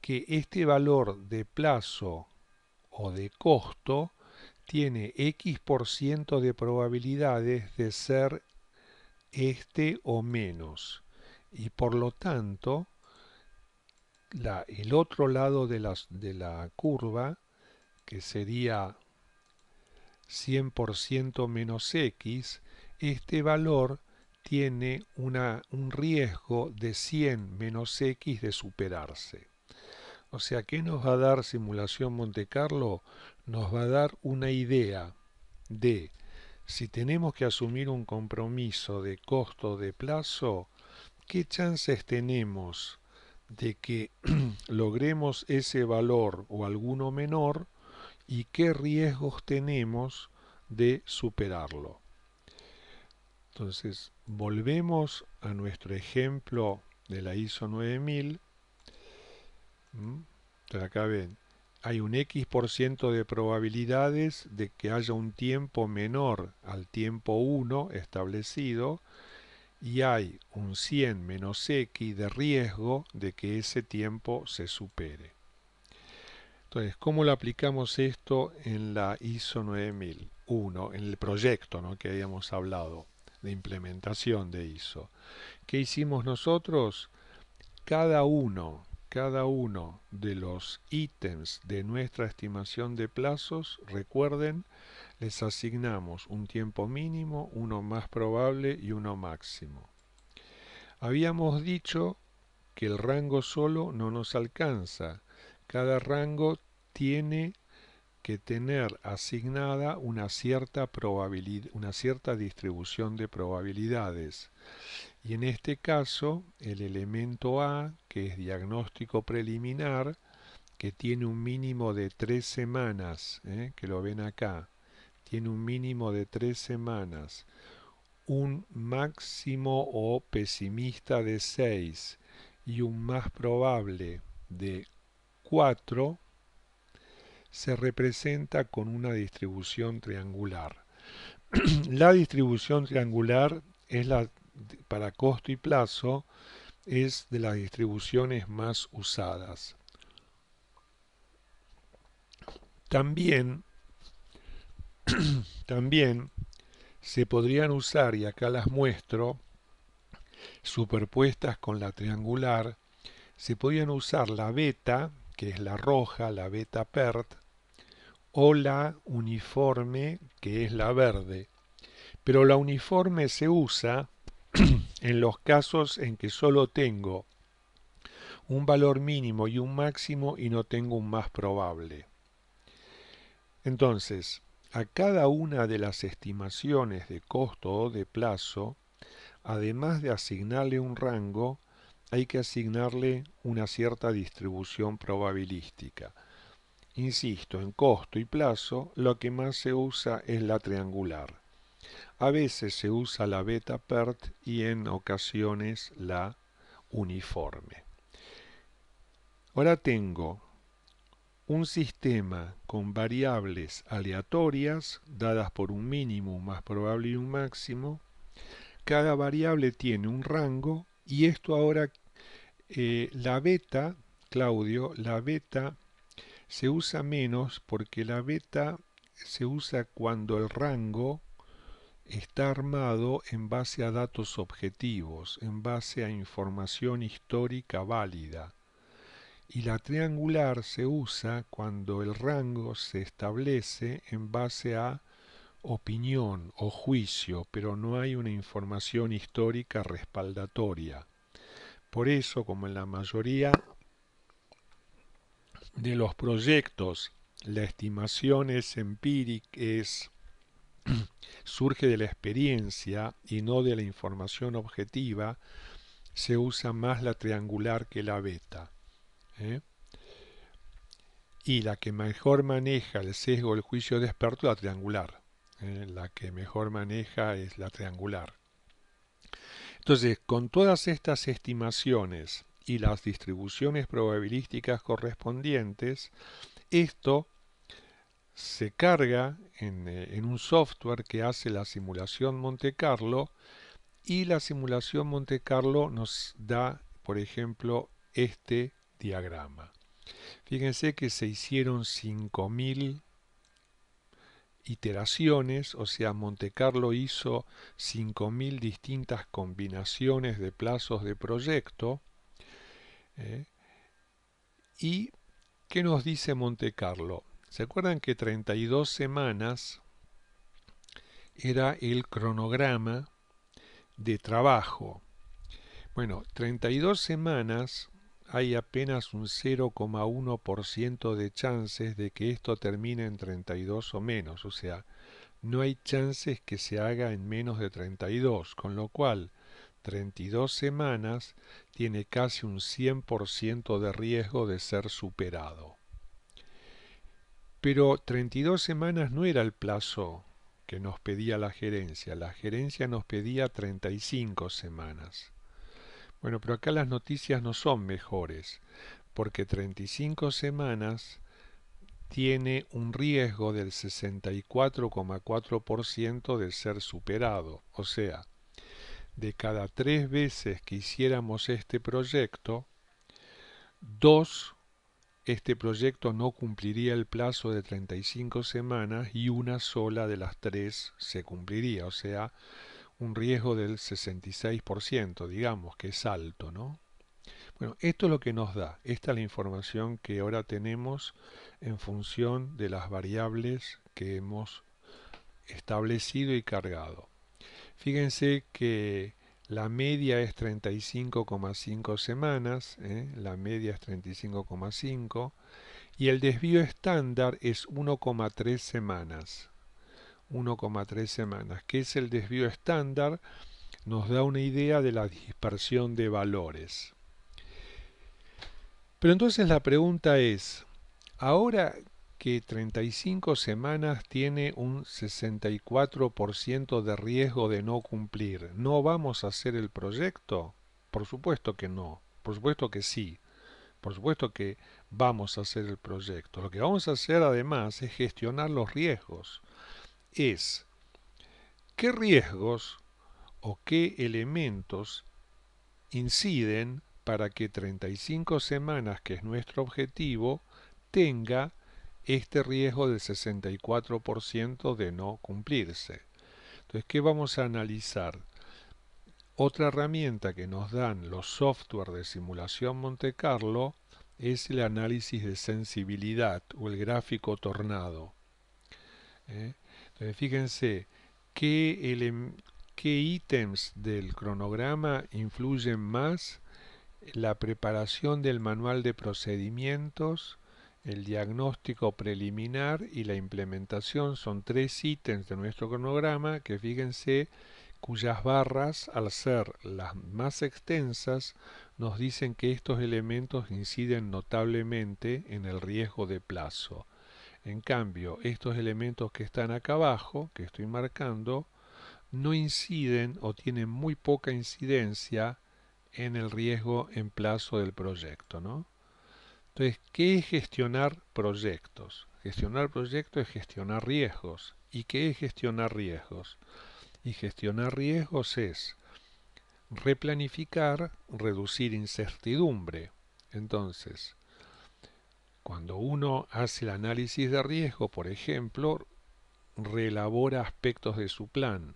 que este valor de plazo o de costo tiene X% de probabilidades de ser este o menos. Y por lo tanto, el otro lado de la curva, que sería 100% menos X, este valor tiene un riesgo de 100 menos X de superarse. O sea, ¿qué nos va a dar simulación Monte Carlo? Nos va a dar una idea de si tenemos que asumir un compromiso de costo de plazo, ¿qué chances tenemos de que logremos ese valor o alguno menor y qué riesgos tenemos de superarlo? Entonces, volvemos a nuestro ejemplo de la ISO 9000. Entonces acá ven, hay un X% de probabilidades de que haya un tiempo menor al tiempo 1 establecido y hay un 100 menos X de riesgo de que ese tiempo se supere. Entonces, ¿cómo lo aplicamos esto en la ISO 9000? Uno, en el proyecto, ¿no?, que habíamos hablado de implementación de ISO. ¿Qué hicimos nosotros? Cada uno de los ítems de nuestra estimación de plazos, recuerden, les asignamos un tiempo mínimo, uno más probable y uno máximo. Habíamos dicho que el rango solo no nos alcanza. Cada rango tiene que tener asignada una cierta probabilidad, una cierta distribución de probabilidades. Y en este caso, el elemento A, que es diagnóstico preliminar, que tiene un mínimo de 3 semanas, que lo ven acá, tiene un mínimo de 3 semanas, un máximo o pesimista de 6 y un más probable de 4, se representa con una distribución triangular. La distribución triangular es para costo y plazo, es de las distribuciones más usadas. También se podrían usar, y acá las muestro, superpuestas con la triangular, se podrían usar la beta, que es la roja, la beta PERT, o la uniforme, que es la verde. Pero la uniforme se usa en los casos en que solo tengo un valor mínimo y un máximo y no tengo un más probable. Entonces, a cada una de las estimaciones de costo o de plazo, además de asignarle un rango, hay que asignarle una cierta distribución probabilística. Insisto, en costo y plazo, lo que más se usa es la triangular. A veces se usa la beta PERT y en ocasiones la uniforme. Ahora tengo un sistema con variables aleatorias dadas por un mínimo, un más probable y un máximo. Cada variable tiene un rango y esto ahora, la beta, Claudio, la beta se usa menos porque la beta se usa cuando el rango está armado en base a datos objetivos, en base a información histórica válida. Y la triangular se usa cuando el rango se establece en base a opinión o juicio, pero no hay una información histórica respaldatoria. Por eso, como en la mayoría de los proyectos, la estimación es empírica, surge de la experiencia y no de la información objetiva, se usa más la triangular que la beta. ¿eh? Y la que mejor maneja el sesgo del juicio de experto es la triangular. La que mejor maneja es la triangular. Entonces, con todas estas estimaciones y las distribuciones probabilísticas correspondientes, esto se carga en un software que hace la simulación Monte Carlo, y la simulación Monte Carlo nos da, por ejemplo, este diagrama. Fíjense que se hicieron 5000 iteraciones, o sea, Monte Carlo hizo 5000 distintas combinaciones de plazos de proyecto. ¿Y qué nos dice Monte Carlo? ¿Se acuerdan que 32 semanas era el cronograma de trabajo? Bueno, 32 semanas hay apenas un 0,1% de chances de que esto termine en 32 o menos, o sea, no hay chances que se haga en menos de 32, con lo cual 32 semanas tiene casi un 100% de riesgo de ser superado. Pero 32 semanas no era el plazo que nos pedía la gerencia nos pedía 35 semanas. Bueno, pero acá las noticias no son mejores, porque 35 semanas tiene un riesgo del 64,4% de ser superado. O sea, de cada 3 veces que hiciéramos este proyecto, 2, este proyecto no cumpliría el plazo de 35 semanas y una sola de las 3 se cumpliría. O sea, un riesgo del 66%, digamos, que es alto, ¿no? Bueno, esto es lo que nos da, esta es la información que ahora tenemos en función de las variables que hemos establecido y cargado. Fíjense que la media es 35,5 semanas, la media es 35,5 y el desvío estándar es 1,3 semanas. 1,3 semanas. ¿Qué es el desvío estándar? Nos da una idea de la dispersión de valores. Pero entonces la pregunta es, ahora que 35 semanas tiene un 64% de riesgo de no cumplir, ¿no vamos a hacer el proyecto? Por supuesto que no, por supuesto que sí, por supuesto que vamos a hacer el proyecto. Lo que vamos a hacer además es gestionar los riesgos. Es qué riesgos o qué elementos inciden para que 35 semanas, que es nuestro objetivo, tenga este riesgo del 64% de no cumplirse. Entonces, ¿qué vamos a analizar? Otra herramienta que nos dan los software de simulación Monte Carlo es el análisis de sensibilidad o el gráfico tornado. Entonces, fíjense qué ítems del cronograma influyen más: la preparación del manual de procedimientos, el diagnóstico preliminar y la implementación. Son 3 ítems de nuestro cronograma que, fíjense, cuyas barras, al ser las más extensas, nos dicen que estos elementos inciden notablemente en el riesgo de plazo. En cambio, estos elementos que están acá abajo, que estoy marcando, no inciden o tienen muy poca incidencia en el riesgo en plazo del proyecto, ¿no? Entonces, ¿qué es gestionar proyectos? Gestionar proyectos es gestionar riesgos. ¿Y qué es gestionar riesgos? Y gestionar riesgos es replanificar, reducir incertidumbre. Entonces, cuando uno hace el análisis de riesgo, por ejemplo, reelabora aspectos de su plan.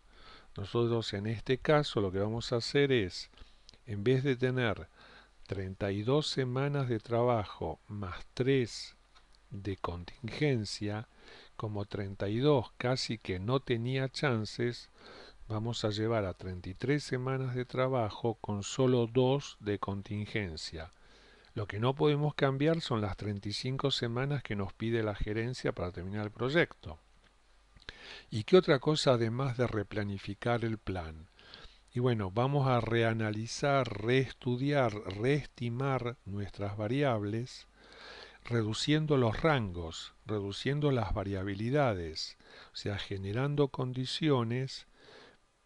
Nosotros en este caso lo que vamos a hacer es, en vez de tener 32 semanas de trabajo más 3 de contingencia, como 32 casi que no tenía chances, vamos a llevar a 33 semanas de trabajo con solo 2 de contingencia. Lo que no podemos cambiar son las 35 semanas que nos pide la gerencia para terminar el proyecto. ¿Y qué otra cosa además de replanificar el plan? Y bueno, vamos a reanalizar, reestudiar, reestimar nuestras variables, reduciendo los rangos, reduciendo las variabilidades, o sea, generando condiciones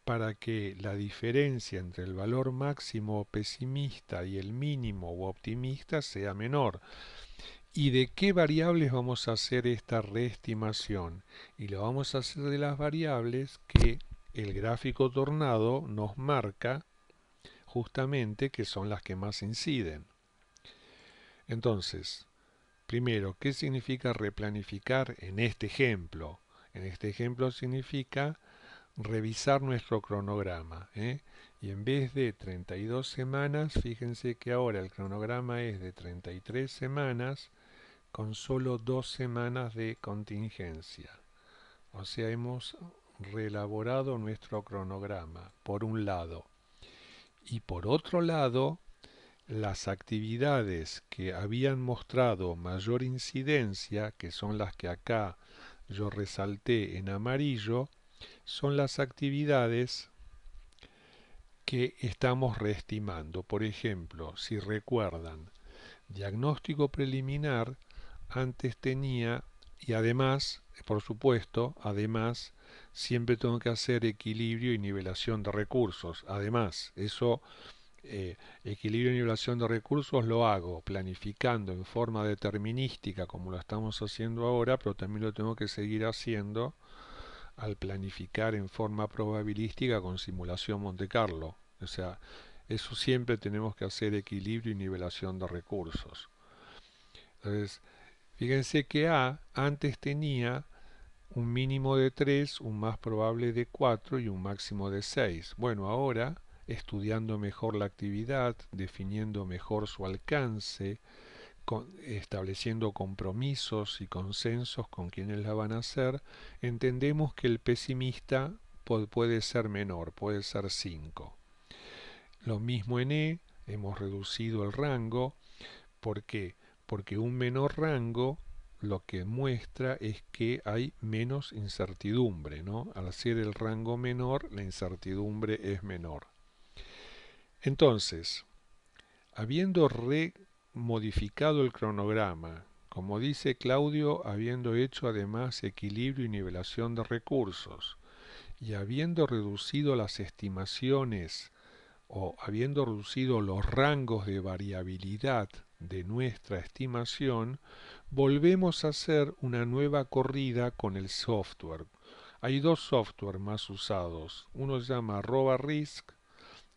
para que la diferencia entre el valor máximo pesimista y el mínimo o optimista sea menor. ¿Y de qué variables vamos a hacer esta reestimación? Y lo vamos a hacer de las variables que el gráfico tornado nos marca justamente que son las que más inciden. Entonces, primero, ¿qué significa replanificar en este ejemplo? En este ejemplo significa revisar nuestro cronograma, y en vez de 32 semanas, fíjense que ahora el cronograma es de 33 semanas con solo 2 semanas de contingencia. O sea, hemos reelaborado nuestro cronograma, por un lado. Y por otro lado, las actividades que habían mostrado mayor incidencia, que son las que acá yo resalté en amarillo, son las actividades que estamos reestimando. Por ejemplo, si recuerdan, diagnóstico preliminar antes tenía, y además, por supuesto, además, siempre tengo que hacer equilibrio y nivelación de recursos. Además, eso, equilibrio y nivelación de recursos lo hago planificando en forma determinística, como lo estamos haciendo ahora, pero también lo tengo que seguir haciendo al planificar en forma probabilística con simulación Monte Carlo. O sea, eso siempre tenemos que hacer equilibrio y nivelación de recursos. Entonces, fíjense que A antes tenía un mínimo de 3, un más probable de 4 y un máximo de 6. Bueno, ahora, estudiando mejor la actividad, definiendo mejor su alcance, estableciendo compromisos y consensos con quienes la van a hacer, entendemos que el pesimista puede ser menor, puede ser 5. Lo mismo en E, hemos reducido el rango. ¿Por qué? Porque un menor rango lo que muestra es que hay menos incertidumbre, ¿no? Al ser el rango menor, la incertidumbre es menor. Entonces, habiendo modificado el cronograma, como dice Claudio, habiendo hecho además equilibrio y nivelación de recursos, y habiendo reducido las estimaciones o habiendo reducido los rangos de variabilidad de nuestra estimación, volvemos a hacer una nueva corrida con el software. Hay dos software más usados, uno se llama RobaRisk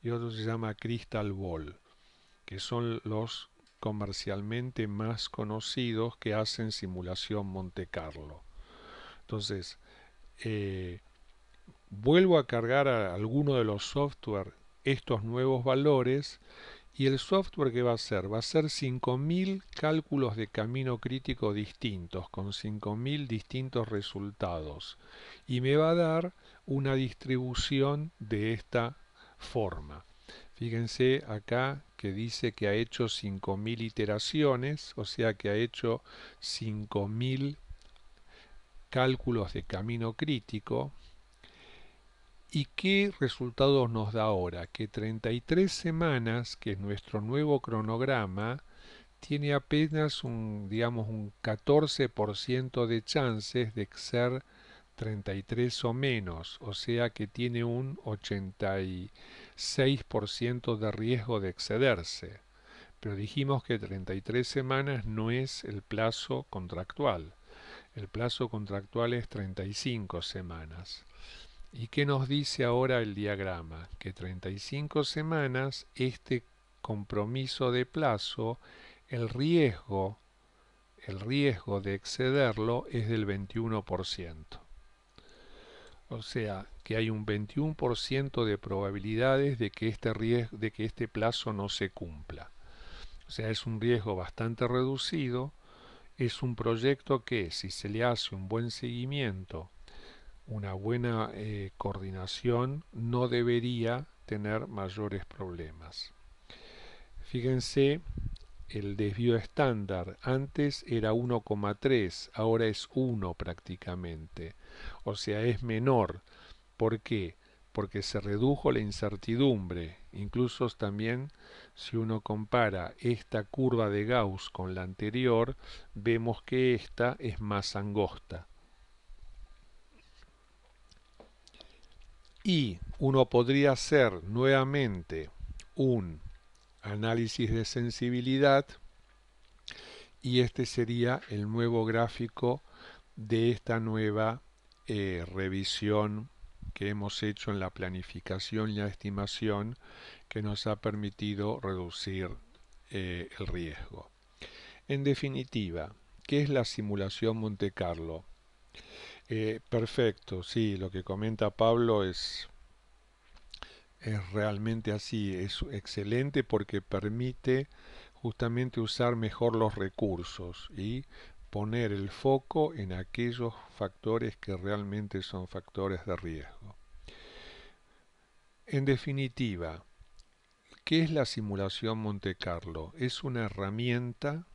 y otro se llama Crystal Ball, que son los comercialmente más conocidos que hacen simulación Monte Carlo. Entonces, vuelvo a cargar a alguno de los software estos nuevos valores y el software que va a hacer, va a hacer 5.000 cálculos de camino crítico distintos, con 5.000 distintos resultados, y me va a dar una distribución de esta forma. Fíjense acá que dice que ha hecho 5.000 iteraciones, o sea que ha hecho 5.000 cálculos de camino crítico. ¿Y qué resultados nos da ahora? Que 33 semanas, que es nuestro nuevo cronograma, tiene apenas digamos, un 14% de chances de ser 33 o menos, o sea que tiene un 86% de riesgo de excederse. Pero dijimos que 33 semanas no es el plazo contractual. El plazo contractual es 35 semanas. ¿Y qué nos dice ahora el diagrama? Que 35 semanas, este compromiso de plazo, el riesgo de excederlo es del 21%. O sea, que hay un 21% de probabilidades de que de que este plazo no se cumpla. O sea, es un riesgo bastante reducido. Es un proyecto que, si se le hace un buen seguimiento, una buena coordinación, no debería tener mayores problemas. Fíjense, el desvío estándar antes era 1,3, ahora es 1 prácticamente. O sea, es menor. ¿Por qué? Porque se redujo la incertidumbre. Incluso también si uno compara esta curva de Gauss con la anterior, vemos que esta es más angosta. Y uno podría hacer nuevamente un análisis de sensibilidad y este sería el nuevo gráfico de esta nueva revisión que hemos hecho en la planificación y la estimación que nos ha permitido reducir el riesgo. En definitiva, ¿qué es la simulación Monte Carlo? Perfecto, sí, lo que comenta Pablo es realmente así, es excelente porque permite justamente usar mejor los recursos y poner el foco en aquellos factores que realmente son factores de riesgo. En definitiva, ¿qué es la simulación Monte Carlo? Es una herramienta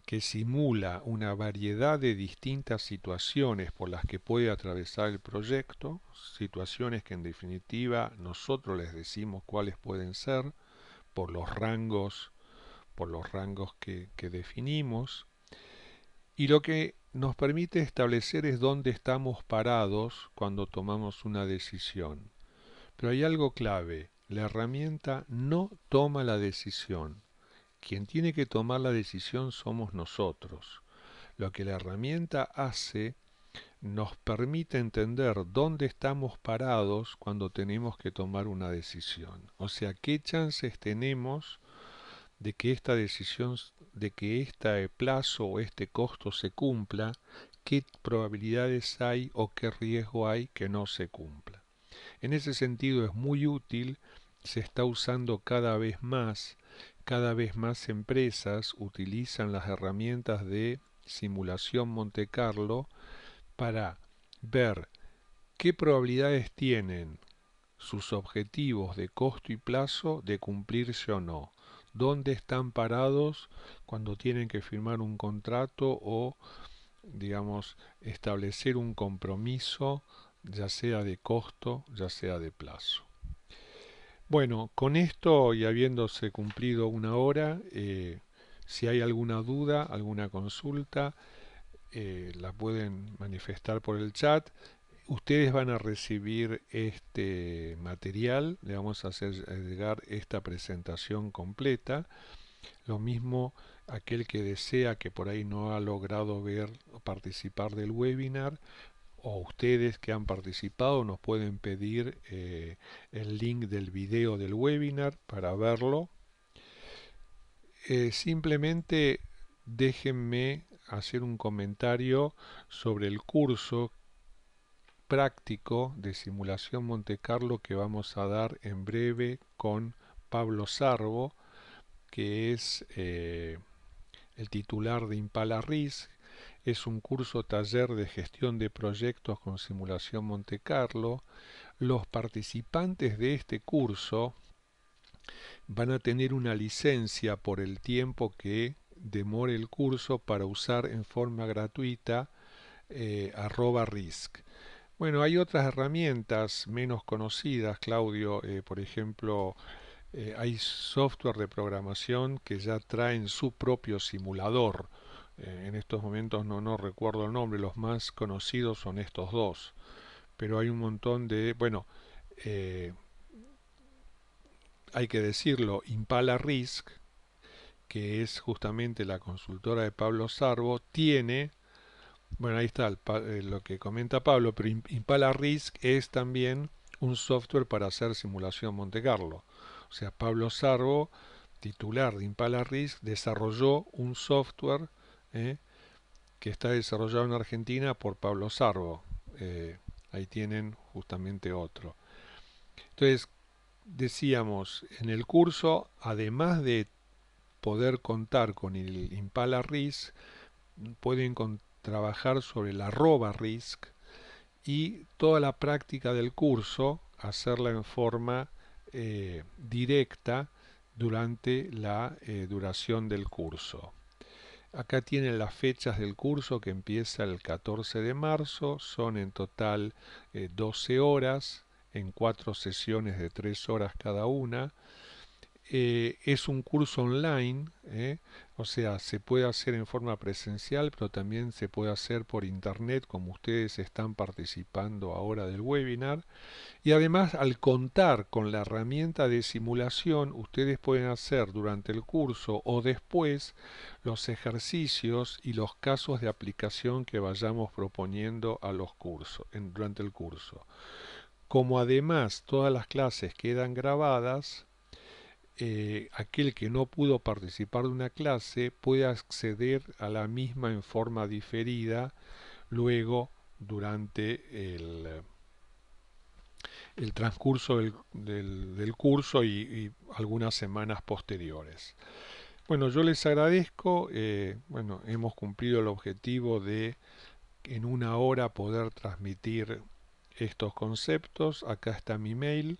que simula una variedad de distintas situaciones por las que puede atravesar el proyecto, situaciones que en definitiva nosotros les decimos cuáles pueden ser por los rangos, que definimos, y lo que nos permite establecer es dónde estamos parados cuando tomamos una decisión. Pero hay algo clave, la herramienta no toma la decisión. Quien tiene que tomar la decisión somos nosotros. Lo que la herramienta hace nos permite entender dónde estamos parados cuando tenemos que tomar una decisión. O sea, qué chances tenemos de que esta decisión, de que este plazo o este costo se cumpla, qué probabilidades hay o qué riesgo hay que no se cumpla. En ese sentido es muy útil, se está usando cada vez más empresas utilizan las herramientas de simulación Monte Carlo para ver qué probabilidades tienen sus objetivos de costo y plazo de cumplirse o no. ¿Dónde están parados cuando tienen que firmar un contrato o, digamos, establecer un compromiso, ya sea de costo, ya sea de plazo? Bueno, con esto y habiéndose cumplido una hora, si hay alguna duda, alguna consulta, la pueden manifestar por el chat. Ustedes van a recibir este material, le vamos a hacer llegar esta presentación completa. Lo mismo aquel que desea que por ahí no ha logrado ver o participar del webinar, o ustedes que han participado nos pueden pedir el link del video del webinar para verlo. Simplemente déjenme hacer un comentario sobre el curso práctico de simulación Monte Carlo que vamos a dar en breve con Pablo Sarbo, que es el titular de Impala Risk. Es un curso taller de gestión de proyectos con simulación Monte Carlo. Los participantes de este curso van a tener una licencia por el tiempo que demore el curso para usar en forma gratuita @risk. Bueno, hay otras herramientas menos conocidas, Claudio, por ejemplo, hay software de programación que ya traen su propio simulador. En estos momentos no recuerdo el nombre, los más conocidos son estos dos, pero hay un montón de, bueno, eh, hay que decirlo, Impala Risk, que es justamente la consultora de Pablo Sarbo, tiene, bueno, ahí está lo que comenta Pablo, pero Impala Risk es también un software para hacer simulación Monte Carlo. O sea, Pablo Sarbo, titular de Impala Risk, desarrolló un software que está desarrollado en Argentina por Pablo Sarbo. Ahí tienen justamente otro. Entonces, decíamos, en el curso, además de poder contar con el Impala RISC, pueden trabajar sobre la arroba RISC y toda la práctica del curso hacerla en forma directa durante la duración del curso. Acá tienen las fechas del curso que empieza el 14 de marzo, son en total 12 horas en 4 sesiones de 3 horas cada una. Es un curso online, o sea, se puede hacer en forma presencial, pero también se puede hacer por internet, como ustedes están participando ahora del webinar. Y además, al contar con la herramienta de simulación, ustedes pueden hacer durante el curso o después los ejercicios y los casos de aplicación que vayamos proponiendo a los cursos, durante el curso. Como además todas las clases quedan grabadas, aquel que no pudo participar de una clase puede acceder a la misma en forma diferida luego durante el transcurso del curso y algunas semanas posteriores. Bueno, yo les agradezco, bueno, hemos cumplido el objetivo de en una hora poder transmitir estos conceptos. Acá está mi mail.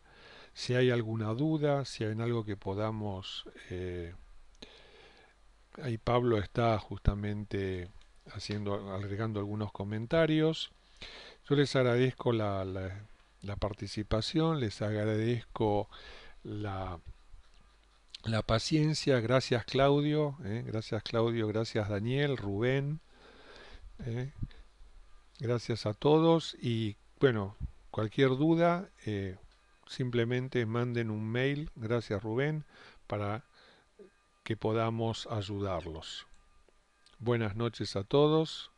Si hay alguna duda, si hay algo que podamos, ahí Pablo está justamente agregando algunos comentarios. Yo les agradezco la participación, les agradezco la, la paciencia, gracias Claudio, gracias Daniel, Rubén, eh, gracias a todos y bueno, cualquier duda, simplemente manden un mail, gracias Rubén, para que podamos ayudarlos. Buenas noches a todos.